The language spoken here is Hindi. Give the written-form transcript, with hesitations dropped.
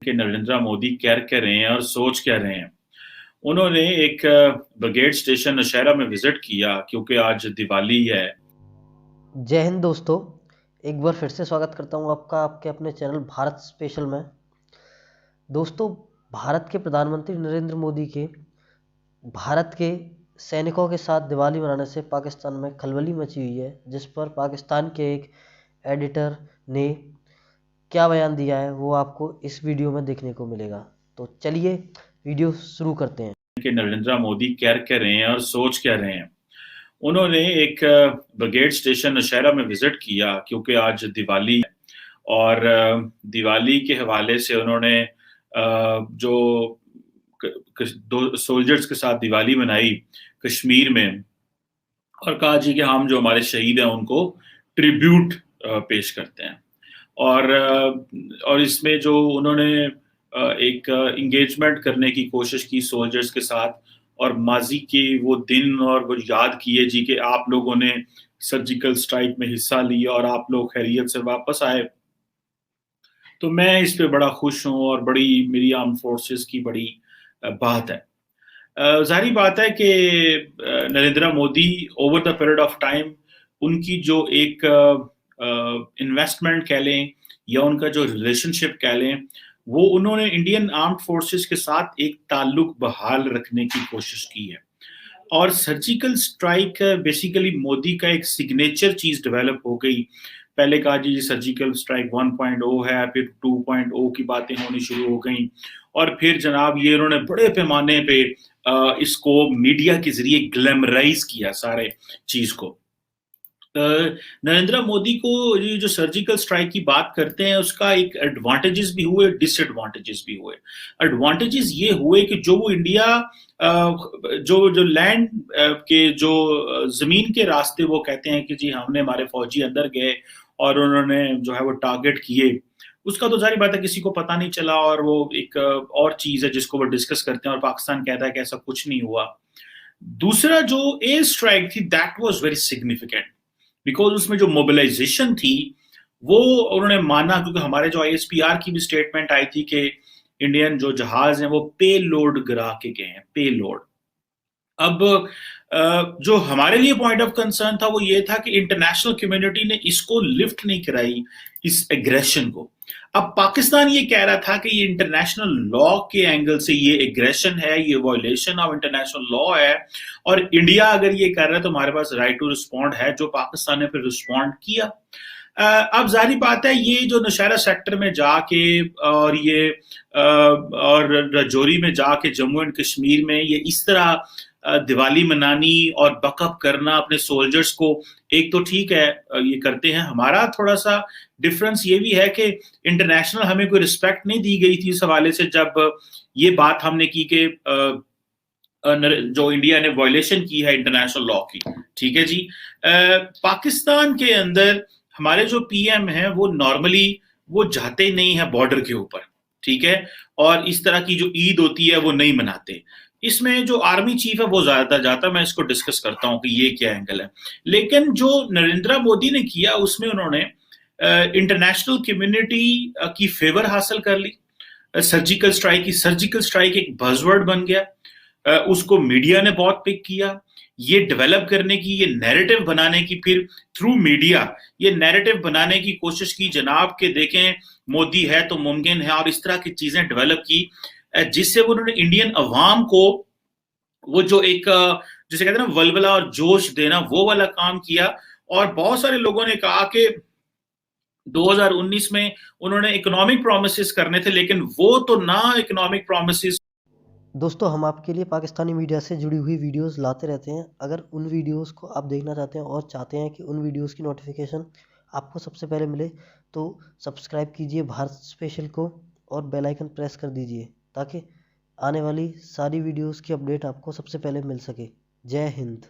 कि नरेंद्र मोदी कर क्या रहे हैं और सोच क्या रहे हैं। उन्होंने एक ब्रिगेड स्टेशन नौशहरा में विजिट किया क्योंकि आज दिवाली है। जय हिंद दोस्तों। एक बार फिर से स्वागत करता हूं आपका आपके अपने चैनल भारत स्पेशल में। दोस्तों, भारत के प्रधानमंत्री नरेंद्र मोदी के भारत के सैनिकों के साथ दिवाली मनाने से पाकिस्तान में खलबली मची हुई है, जिस पर पाकिस्तान के एक एडिटर ने क्या बयान दिया है वो आपको इस वीडियो में देखने को मिलेगा। तो चलिए वीडियो शुरू करते हैं। कि नरेंद्र मोदी कर क्या रहे हैं और सोच क्या रहे हैं। उन्होंने एक ब्रिगेड स्टेशन नौशहरा में विजिट किया क्योंकि आज दिवाली है और दिवाली के हवाले से उन्होंने जो दो सोल्जर्स के साथ दिवाली मनाई कश्मीर में और कहा जी कि हम जो हमारे शहीद हैं उनको ट्रिब्यूट पेश करते हैं। और इसमें जो उन्होंने एक इंगेजमेंट करने की कोशिश की सोल्जर्स के साथ और माजी के वो दिन और वो याद किए जी कि आप लोगों ने सर्जिकल स्ट्राइक में हिस्सा लिया और आप लोग खैरियत से वापस आए। तो मैं इस पे बड़ा खुश हूँ और बड़ी मेरी आर्म फोर्सेस की बड़ी बात है। ज़ाहिर बात है कि Narendra Modi over the period of time उनकी जो एक इन्वेस्टमेंट कह लें या उनका जो रिलेशनशिप कह लें, वो उन्होंने इंडियन आर्म्ड फोर्सेस के साथ एक ताल्लुक बहाल रखने की कोशिश की है। और सर्जिकल स्ट्राइक बेसिकली मोदी का एक सिग्नेचर चीज डेवलप हो गई। पहले कहा जी सर्जिकल स्ट्राइक 1.0 है, फिर 2.0 की बातें होनी शुरू हो गई और फिर जनाब ये उन्होंने बड़े पैमाने पे इसको मीडिया के जरिए ग्लैमराइज किया सारे चीज को। नरेंद्र मोदी को ये जो सर्जिकल स्ट्राइक की बात करते हैं उसका एक एडवांटेजेस भी हुए, डिसएडवांटेजेस भी हुए। एडवांटेजेस ये हुए कि जो वो इंडिया जो जो लैंड के जो जमीन के रास्ते वो कहते हैं कि जी हमने हमारे फौजी अंदर गए और उन्होंने जो है वो टारगेट किए, उसका तो जारी बात है किसी को पता नहीं चला और वो एक और चीज है जिसको वो डिस्कस करते हैं और पाकिस्तान कहता है कि ऐसा कुछ नहीं हुआ। दूसरा जो एयर स्ट्राइक थी that was very significant because उसमें जो मोबिलाइजेशन थी वो उन्होंने माना, क्योंकि हमारे जो आईएसपीआर की भी स्टेटमेंट आई थी कि इंडियन जो जहाज हैं वो पे लोड गिरा के गए हैं, पे लोड। अब जो हमारे लिए पॉइंट ऑफ कंसर्न था वो ये था कि इंटरनेशनल कम्युनिटी ने इसको लिफ्ट नहीं कराई, इस एग्रेशन को। अब पाकिस्तान ये कह रहा था कि ये इंटरनेशनल लॉ के एंगल से ये एग्रेशन है, ये वायलेशन ऑफ इंटरनेशनल लॉ है और इंडिया अगर ये कर रहा है तो हमारे पास राइट टू रिस्पॉन्ड है, जो पाकिस्तान ने फिर रिस्पॉन्ड किया। अब जारी बात है ये जो नौशहरा सेक्टर में जाके और ये और रजौरी में जाके जम्मू एंड कश्मीर में ये इस तरह दिवाली मनानी और बकअप करना अपने सोल्जर्स को, एक तो ठीक है ये करते हैं। हमारा थोड़ा सा डिफरेंस ये भी है कि इंटरनेशनल हमें कोई रिस्पेक्ट नहीं दी गई थी इस हवाले से जब ये बात हमने की कि जो इंडिया ने वायलेशन की है इंटरनेशनल लॉ की। ठीक है जी। पाकिस्तान के अंदर हमारे जो पीएम हैं वो नॉर्मली वो जाते नहीं है बॉर्डर के ऊपर, ठीक है, और इस तरह की जो ईद होती है वो नहीं मनाते। इसमें जो आर्मी चीफ है वो ज्यादातर जाता, मैं इसको डिस्कस करता हूं कि ये क्या एंगल है। लेकिन जो नरेंद्र मोदी ने किया उसमें उन्होंने इंटरनेशनल कम्युनिटी की फेवर हासिल कर ली। सर्जिकल स्ट्राइक की, सर्जिकल स्ट्राइक एक बजवर्ड बन गया, उसको मीडिया ने बहुत पिक किया। ये डेवलप करने की, ये नैरेटिव बनाने की, फिर थ्रू मीडिया ये नैरेटिव बनाने की कोशिश की जनाब के देखें मोदी है तो मुमकिन है, और इस तरह की चीजें डेवलप की जिससे उन्होंने इंडियन अवाम को वो जो एक जिसे कहते हैं ना वलवला और जोश देना, वो वाला काम किया। और बहुत सारे लोगों ने कहा कि 2019 में उन्होंने इकोनॉमिक प्रोमिसेस करने थे, लेकिन वो तो ना इकोनॉमिक प्रोमिसेस। दोस्तों, हम आपके लिए पाकिस्तानी मीडिया से जुड़ी हुई वीडियोस लाते रहते हैं। अगर उन वीडियोस को आप देखना चाहते हैं और चाहते हैं कि उन वीडियोस की नोटिफिकेशन आपको सबसे पहले मिले, तो सब्सक्राइब कीजिए भारत स्पेशल को और बेल आइकन प्रेस कर दीजिए ताकि आने वाली सारी वीडियोस की अपडेट आपको सबसे पहले मिल सके। जय हिंद।